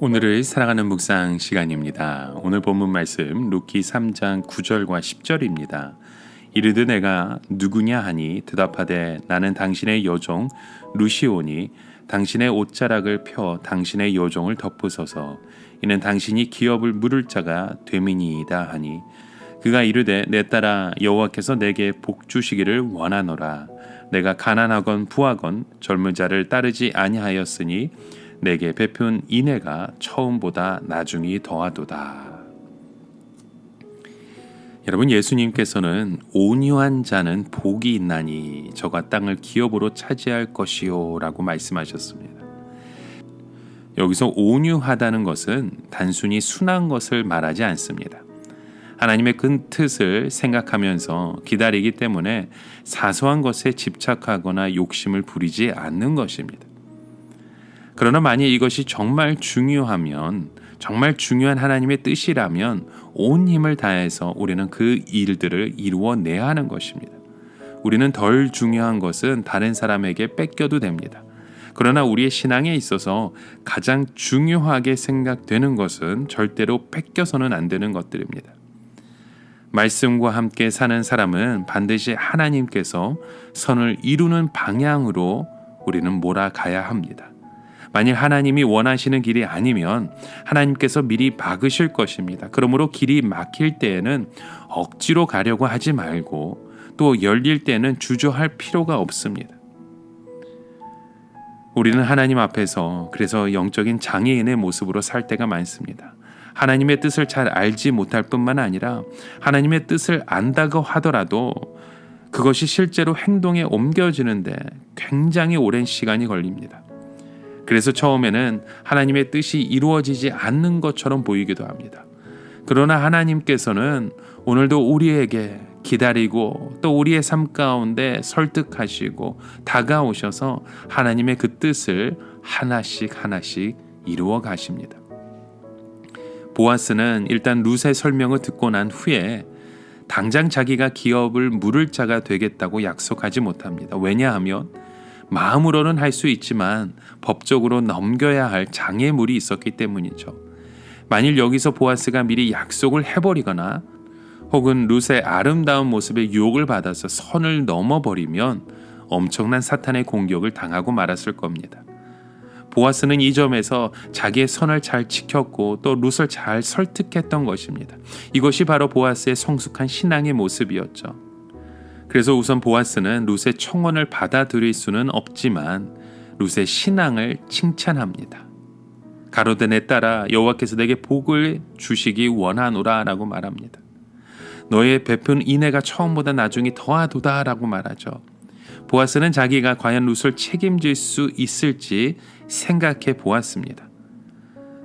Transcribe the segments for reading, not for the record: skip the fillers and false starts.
오늘을 사랑하는 묵상 시간입니다. 오늘 본문 말씀 룻기 3장 9절과 10절입니다. 이르되 내가 누구냐 하니 대답하되 나는 당신의 여종 룻이오니 당신의 옷자락을 펴 당신의 여종을 덮으소서. 이는 당신이 기업을 물을 자가 되미니이다 하니 그가 이르되 내 딸아 여호와께서 내게 복 주시기를 원하노라. 내가 가난하건 부하건 젊은 자를 따르지 아니하였으니 내게 베푼 인애가 처음보다 나중이 더하도다. 여러분, 예수님께서는 온유한 자는 복이 있나니 저가 땅을 기업으로 차지할 것이요 라고 말씀하셨습니다. 여기서 온유하다는 것은 단순히 순한 것을 말하지 않습니다. 하나님의 큰 뜻을 생각하면서 기다리기 때문에 사소한 것에 집착하거나 욕심을 부리지 않는 것입니다. 그러나 만약 이것이 정말 중요하면, 정말 중요한 하나님의 뜻이라면 온 힘을 다해서 우리는 그 일들을 이루어내야 하는 것입니다. 우리는 덜 중요한 것은 다른 사람에게 뺏겨도 됩니다. 그러나 우리의 신앙에 있어서 가장 중요하게 생각되는 것은 절대로 뺏겨서는 안 되는 것들입니다. 말씀과 함께 사는 사람은 반드시 하나님께서 선을 이루는 방향으로 우리는 몰아가야 합니다. 만일 하나님이 원하시는 길이 아니면 하나님께서 미리 막으실 것입니다. 그러므로 길이 막힐 때에는 억지로 가려고 하지 말고 또 열릴 때는 주저할 필요가 없습니다. 우리는 하나님 앞에서 그래서 영적인 장애인의 모습으로 살 때가 많습니다. 하나님의 뜻을 잘 알지 못할 뿐만 아니라 하나님의 뜻을 안다고 하더라도 그것이 실제로 행동에 옮겨지는데 굉장히 오랜 시간이 걸립니다. 그래서 처음에는 하나님의 뜻이 이루어지지 않는 것처럼 보이기도 합니다. 그러나 하나님께서는 오늘도 우리에게 기다리고 또 우리의 삶 가운데 설득하시고 다가오셔서 하나님의 그 뜻을 하나씩 이루어 가십니다. 보아스는 일단 룻의 설명을 듣고 난 후에 당장 자기가 기업을 물을 자가 되겠다고 약속하지 못합니다. 왜냐하면 마음으로는 할 수 있지만 법적으로 넘겨야 할 장애물이 있었기 때문이죠. 만일 여기서 보아스가 미리 약속을 해버리거나 혹은 룻의 아름다운 모습에 유혹을 받아서 선을 넘어버리면 엄청난 사탄의 공격을 당하고 말았을 겁니다. 보아스는 이 점에서 자기의 선을 잘 지켰고 또 룻을 잘 설득했던 것입니다. 이것이 바로 보아스의 성숙한 신앙의 모습이었죠. 그래서 우선 보아스는 룻의 청혼을 받아들일 수는 없지만 룻의 신앙을 칭찬합니다. 가로되 내 딸아 여호와께서 내게 복을 주시기 원하노라 라고 말합니다. 너의 베푼 인애가 처음보다 나중이 더하도다 라고 말하죠. 보아스는 자기가 과연 룻을 책임질 수 있을지 생각해 보았습니다.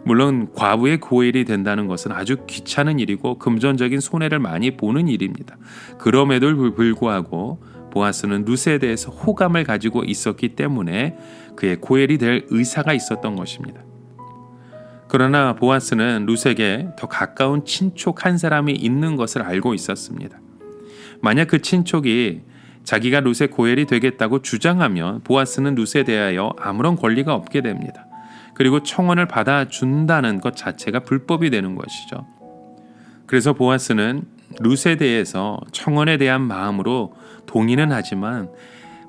물론 과부의 고엘이 된다는 것은 아주 귀찮은 일이고 금전적인 손해를 많이 보는 일입니다. 그럼에도 불구하고 보아스는 룻에 대해서 호감을 가지고 있었기 때문에 그의 고엘이 될 의사가 있었던 것입니다. 그러나 보아스는 룻에게 더 가까운 친족 한 사람이 있는 것을 알고 있었습니다. 만약 그 친족이 자기가 룻의 고엘이 되겠다고 주장하면 보아스는 룻에 대하여 아무런 권리가 없게 됩니다. 그리고 청혼을 받아준다는 것 자체가 불법이 되는 것이죠. 그래서 보아스는 룻에 대해서 청혼에 대한 마음으로 동의는 하지만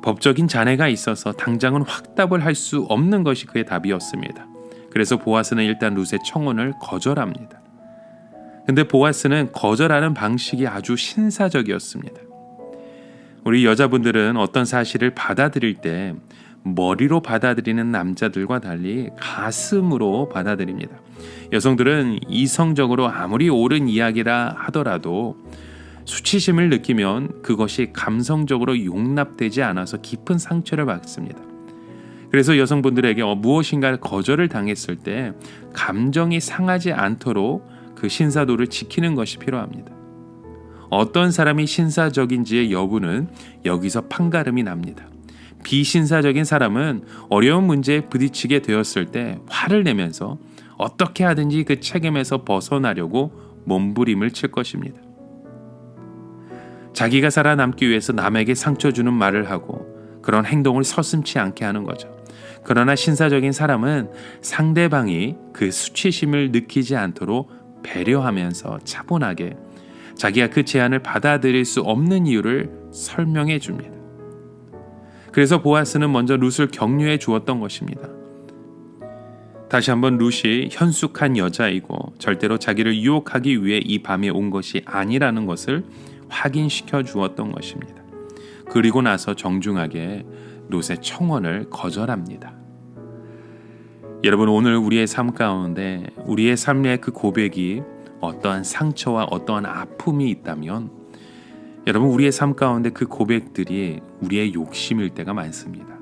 법적인 잔해가 있어서 당장은 확답을 할 수 없는 것이 그의 답이었습니다. 그래서 보아스는 일단 룻의 청혼을 거절합니다. 근데 보아스는 거절하는 방식이 아주 신사적이었습니다. 우리 여자분들은 어떤 사실을 받아들일 때 머리로 받아들이는 남자들과 달리 가슴으로 받아들입니다. 여성들은 이성적으로 아무리 옳은 이야기라 하더라도 수치심을 느끼면 그것이 감성적으로 용납되지 않아서 깊은 상처를 받습니다. 그래서 여성분들에게 무엇인가 거절을 당했을 때 감정이 상하지 않도록 그 신사도를 지키는 것이 필요합니다. 어떤 사람이 신사적인지의 여부는 여기서 판가름이 납니다. 비신사적인 사람은 어려운 문제에 부딪히게 되었을 때 화를 내면서 어떻게 하든지 그 책임에서 벗어나려고 몸부림을 칠 것입니다. 자기가 살아남기 위해서 남에게 상처 주는 말을 하고 그런 행동을 서슴지 않게 하는 거죠. 그러나 신사적인 사람은 상대방이 그 수치심을 느끼지 않도록 배려하면서 차분하게 자기가 그 제안을 받아들일 수 없는 이유를 설명해 줍니다. 그래서 보아스는 먼저 룻을 격려해 주었던 것입니다. 다시 한번 룻이 현숙한 여자이고 절대로 자기를 유혹하기 위해 이 밤에 온 것이 아니라는 것을 확인시켜 주었던 것입니다. 그리고 나서 정중하게 룻의 청혼을 거절합니다. 여러분, 오늘 우리의 삶 가운데 우리의 삶의 그 고백이 어떠한 상처와 어떠한 아픔이 있다면 여러분, 우리의 삶 가운데 그 고백들이 우리의 욕심일 때가 많습니다.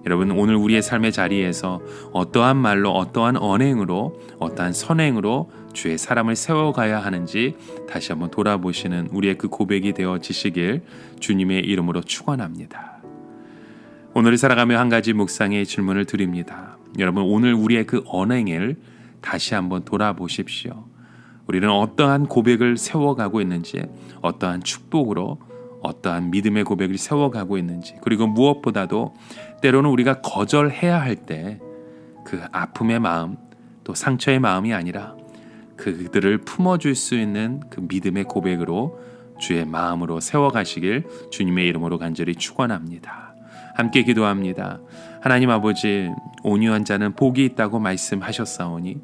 여러분, 오늘 우리의 삶의 자리에서 어떠한 말로, 어떠한 언행으로, 어떠한 선행으로 주의 사람을 세워가야 하는지 다시 한번 돌아보시는 우리의 그 고백이 되어지시길 주님의 이름으로 축원합니다. 오늘을 살아가며 한 가지 묵상의 질문을 드립니다. 여러분, 오늘 우리의 그 언행을 다시 한번 돌아보십시오. 우리는 어떠한 고백을 세워가고 있는지, 어떠한 축복으로, 어떠한 믿음의 고백을 세워가고 있는지, 그리고 무엇보다도 때로는 우리가 거절해야 할 때 그 아픔의 마음, 또 상처의 마음이 아니라 그들을 품어줄 수 있는 그 믿음의 고백으로 주의 마음으로 세워가시길 주님의 이름으로 간절히 축원합니다. 함께 기도합니다. 하나님 아버지, 온유한 자는 복이 있다고 말씀하셨사오니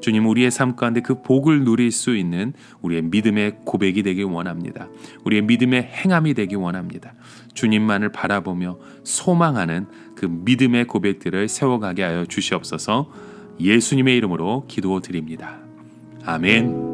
주님, 우리의 삶 가운데 그 복을 누릴 수 있는 우리의 믿음의 고백이 되길 원합니다. 우리의 믿음의 행함이 되길 원합니다. 주님만을 바라보며 소망하는 그 믿음의 고백들을 세워가게 하여 주시옵소서. 예수님의 이름으로 기도드립니다. 아멘.